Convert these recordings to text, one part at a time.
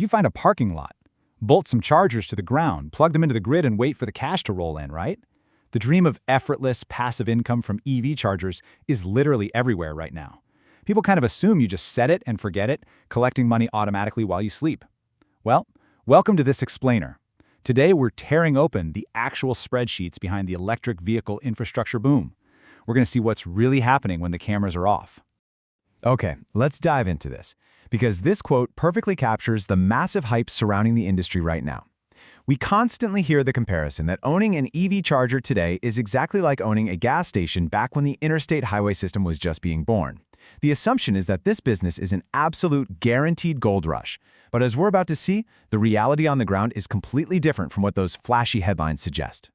You find a parking lot, bolt some chargers to the ground, plug them into the grid and wait for the cash to roll in, right? The dream of effortless, passive income from EV chargers is literally everywhere right now. People kind of assume you just set it and forget it, collecting money automatically while you sleep. Well, welcome to this explainer. Today we're tearing open the actual spreadsheets behind the electric vehicle infrastructure boom. We're going to see what's really happening when the cameras are off. Okay, let's dive into this, because this quote perfectly captures the massive hype surrounding the industry right now. We constantly hear the comparison that owning an EV charger today is exactly like owning a gas station back when the interstate highway system was just being born. The assumption is that this business is an absolute guaranteed gold rush. But as we're about to see, the reality on the ground is completely different from what those flashy headlines suggest.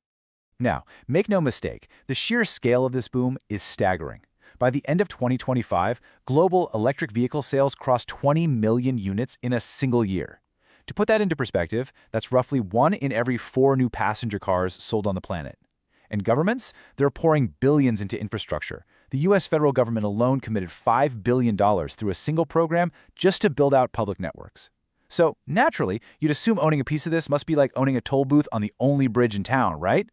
Now, make no mistake, the sheer scale of this boom is staggering. By the end of 2025, global electric vehicle sales crossed 20 million units in a single year. To put that into perspective, that's roughly 1 in every 4 new passenger cars sold on the planet. And governments? They're pouring billions into infrastructure. The U.S. federal government alone committed $5 billion through a single program just to build out public networks. So, naturally, you'd assume owning a piece of this must be like owning a toll booth on the only bridge in town, right?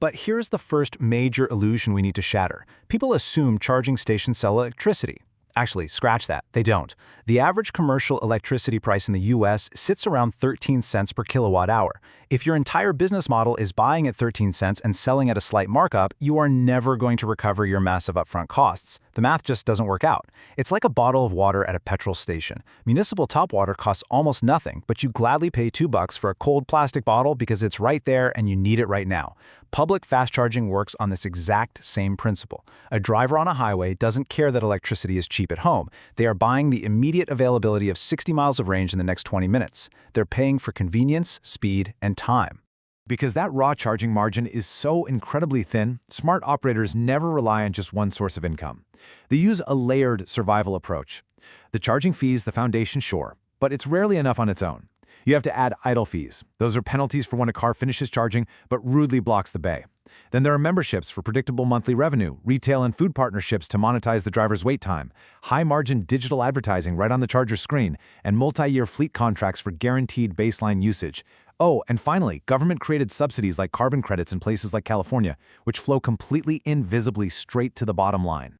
But here's the first major illusion we need to shatter. People assume charging stations sell electricity. Actually, scratch that. They don't. The average commercial electricity price in the US sits around 13 cents per kilowatt hour. If your entire business model is buying at 13 cents and selling at a slight markup, you are never going to recover your massive upfront costs. The math just doesn't work out. It's like a bottle of water at a petrol station. Municipal tap water costs almost nothing, but you gladly pay $2 for a cold plastic bottle because it's right there and you need it right now. Public fast charging works on this exact same principle. A driver on a highway doesn't care that electricity is cheap at home. They are buying the immediate availability of 60 miles of range in the next 20 minutes. They're paying for convenience, speed, and time. Because that raw charging margin is so incredibly thin, smart operators never rely on just one source of income. They use a layered survival approach. The charging fee is the foundation, sure, but it's rarely enough on its own. You have to add idle fees. Those are penalties for when a car finishes charging but rudely blocks the bay. Then there are memberships for predictable monthly revenue, retail and food partnerships to monetize the driver's wait time, high-margin digital advertising right on the charger screen, and multi-year fleet contracts for guaranteed baseline usage. Oh, and finally, government-created subsidies like carbon credits in places like California, which flow completely invisibly straight to the bottom line.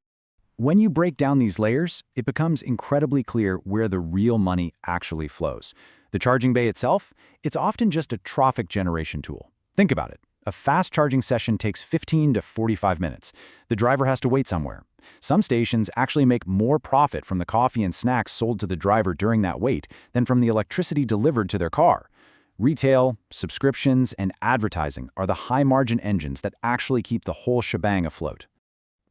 When you break down these layers, it becomes incredibly clear where the real money actually flows. The charging bay itself, it's often just a traffic generation tool. Think about it. A fast charging session takes 15 to 45 minutes. The driver has to wait somewhere. Some stations actually make more profit from the coffee and snacks sold to the driver during that wait than from the electricity delivered to their car. Retail, subscriptions, and advertising are the high-margin engines that actually keep the whole shebang afloat.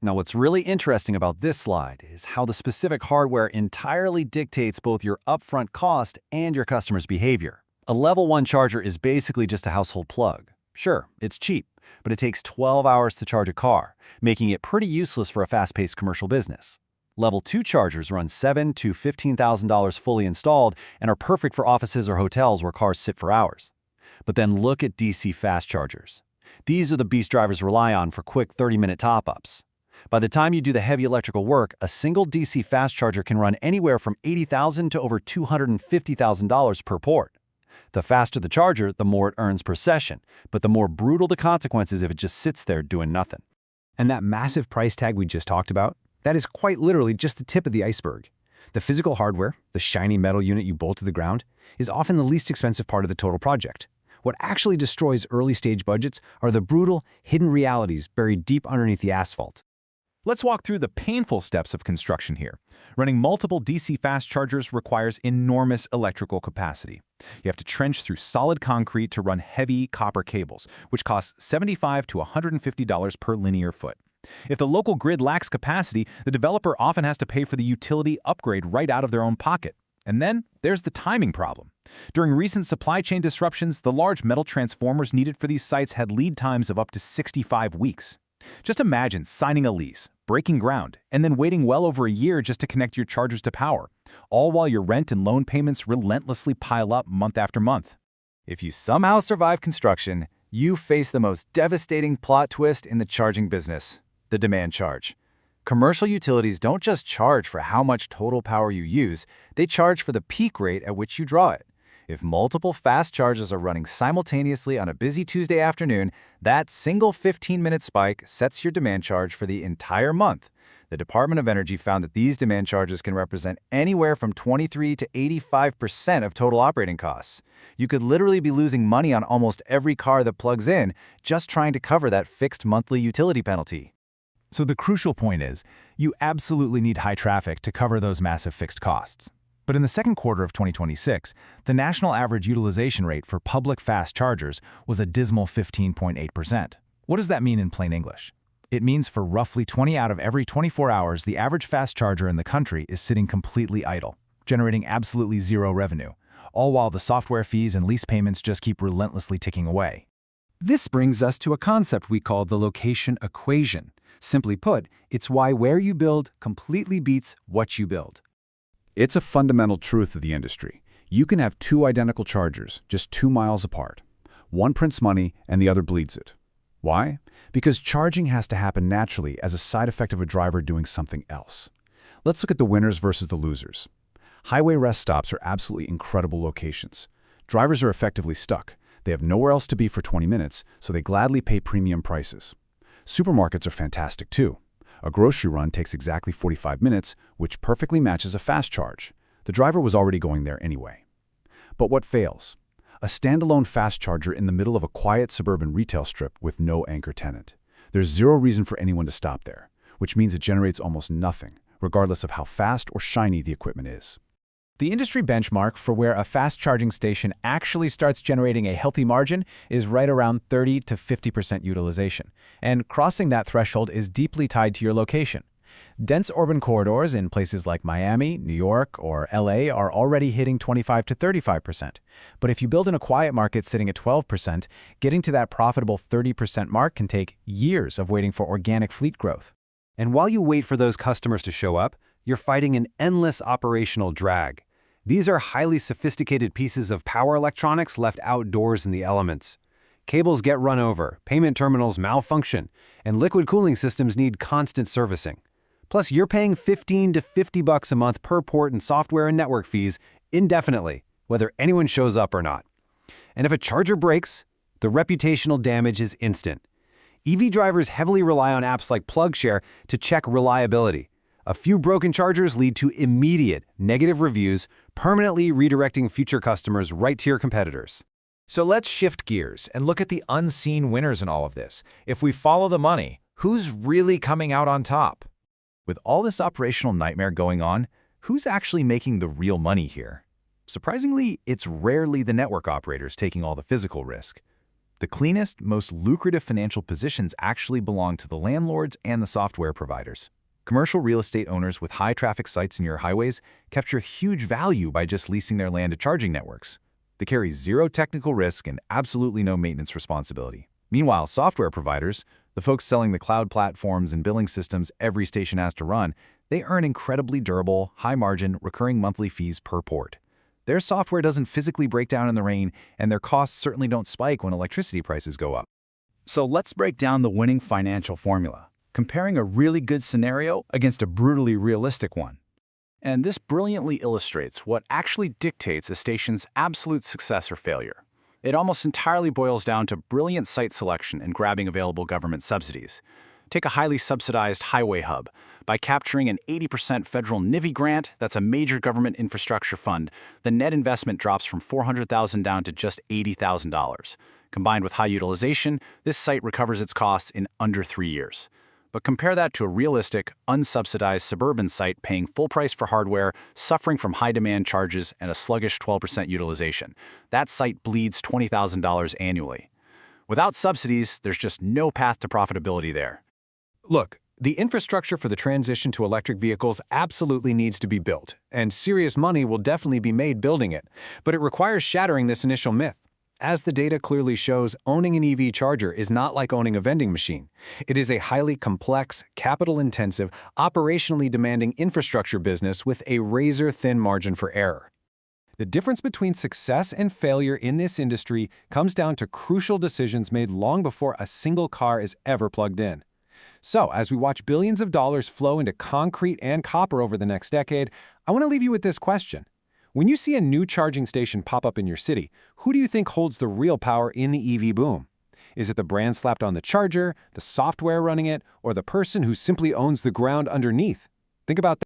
Now, what's really interesting about this slide is how the specific hardware entirely dictates both your upfront cost and your customer's behavior. A Level 1 charger is basically just a household plug. Sure, it's cheap, but it takes 12 hours to charge a car, making it pretty useless for a fast-paced commercial business. Level 2 chargers run $7,000 to $15,000 fully installed and are perfect for offices or hotels where cars sit for hours. But then look at DC fast chargers. These are the beast drivers rely on for quick 30-minute top-ups. By the time you do the heavy electrical work, a single DC fast charger can run anywhere from $80,000 to over $250,000 per port. The faster the charger, the more it earns per session, but the more brutal the consequences if it just sits there doing nothing. And that massive price tag we just talked about, that is quite literally just the tip of the iceberg. The physical hardware, the shiny metal unit you bolt to the ground, is often the least expensive part of the total project. What actually destroys early-stage budgets are the brutal, hidden realities buried deep underneath the asphalt. Let's walk through the painful steps of construction here. Running multiple DC fast chargers requires enormous electrical capacity. You have to trench through solid concrete to run heavy copper cables, which costs $75 to $150 per linear foot. If the local grid lacks capacity, the developer often has to pay for the utility upgrade right out of their own pocket. And then there's the timing problem. During recent supply chain disruptions, the large metal transformers needed for these sites had lead times of up to 65 weeks. Just imagine signing a lease, breaking ground, and then waiting well over a year just to connect your chargers to power, all while your rent and loan payments relentlessly pile up month after month. If you somehow survive construction, you face the most devastating plot twist in the charging business: the demand charge. Commercial utilities don't just charge for how much total power you use, they charge for the peak rate at which you draw it. If multiple fast chargers are running simultaneously on a busy Tuesday afternoon, that single 15-minute spike sets your demand charge for the entire month. The Department of Energy found that these demand charges can represent anywhere from 23 to 85% of total operating costs. You could literally be losing money on almost every car that plugs in just trying to cover that fixed monthly utility penalty. So the crucial point is, you absolutely need high traffic to cover those massive fixed costs. But in the second quarter of 2026, the national average utilization rate for public fast chargers was a dismal 15.8%. What does that mean in plain English? It means for roughly 20 out of every 24 hours, the average fast charger in the country is sitting completely idle, generating absolutely zero revenue, all while the software fees and lease payments just keep relentlessly ticking away. This brings us to a concept we call the location equation. Simply put, it's why where you build completely beats what you build. It's a fundamental truth of the industry. You can have two identical chargers, just 2 miles apart. One prints money and the other bleeds it. Why? Because charging has to happen naturally as a side effect of a driver doing something else. Let's look at the winners versus the losers. Highway rest stops are absolutely incredible locations. Drivers are effectively stuck. They have nowhere else to be for 20 minutes, so they gladly pay premium prices. Supermarkets are fantastic too. A grocery run takes exactly 45 minutes, which perfectly matches a fast charge. The driver was already going there anyway. But what fails? A standalone fast charger in the middle of a quiet suburban retail strip with no anchor tenant. There's zero reason for anyone to stop there, which means it generates almost nothing, regardless of how fast or shiny the equipment is. The industry benchmark for where a fast charging station actually starts generating a healthy margin is right around 30 to 50% utilization, and crossing that threshold is deeply tied to your location. Dense urban corridors in places like Miami, New York, or LA are already hitting 25 to 35%. But if you build in a quiet market sitting at 12%, getting to that profitable 30% mark can take years of waiting for organic fleet growth. And while you wait for those customers to show up, you're fighting an endless operational drag. These are highly sophisticated pieces of power electronics left outdoors in the elements. Cables get run over, payment terminals malfunction, and liquid cooling systems need constant servicing. Plus, you're paying $15 to $50 a month per port in software and network fees indefinitely, whether anyone shows up or not. And if a charger breaks, the reputational damage is instant. EV drivers heavily rely on apps like PlugShare to check reliability. A few broken chargers lead to immediate negative reviews, permanently redirecting future customers right to your competitors. So let's shift gears and look at the unseen winners in all of this. If we follow the money, who's really coming out on top? With all this operational nightmare going on, who's actually making the real money here? Surprisingly, it's rarely the network operators taking all the physical risk. The cleanest, most lucrative financial positions actually belong to the landlords and the software providers. Commercial real estate owners with high-traffic sites near highways capture huge value by just leasing their land to charging networks. They carry zero technical risk and absolutely no maintenance responsibility. Meanwhile, software providers, the folks selling the cloud platforms and billing systems every station has to run, they earn incredibly durable, high-margin, recurring monthly fees per port. Their software doesn't physically break down in the rain, and their costs certainly don't spike when electricity prices go up. So let's break down the winning financial formula, comparing a really good scenario against a brutally realistic one. And this brilliantly illustrates what actually dictates a station's absolute success or failure. It almost entirely boils down to brilliant site selection and grabbing available government subsidies. Take a highly subsidized highway hub. By capturing an 80% federal NIVI grant, that's a major government infrastructure fund, the net investment drops from $400,000 down to just $80,000. Combined with high utilization, this site recovers its costs in under 3 years. But compare that to a realistic, unsubsidized suburban site paying full price for hardware, suffering from high demand charges and a sluggish 12% utilization. That site bleeds $20,000 annually. Without subsidies, there's just no path to profitability there. Look, the infrastructure for the transition to electric vehicles absolutely needs to be built, and serious money will definitely be made building it. But it requires shattering this initial myth. As the data clearly shows, owning an EV charger is not like owning a vending machine. It is a highly complex, capital-intensive, operationally demanding infrastructure business with a razor-thin margin for error. The difference between success and failure in this industry comes down to crucial decisions made long before a single car is ever plugged in. So, as we watch billions of dollars flow into concrete and copper over the next decade, I want to leave you with this question. When you see a new charging station pop up in your city, who do you think holds the real power in the EV boom? Is it the brand slapped on the charger, the software running it, or the person who simply owns the ground underneath? Think about that.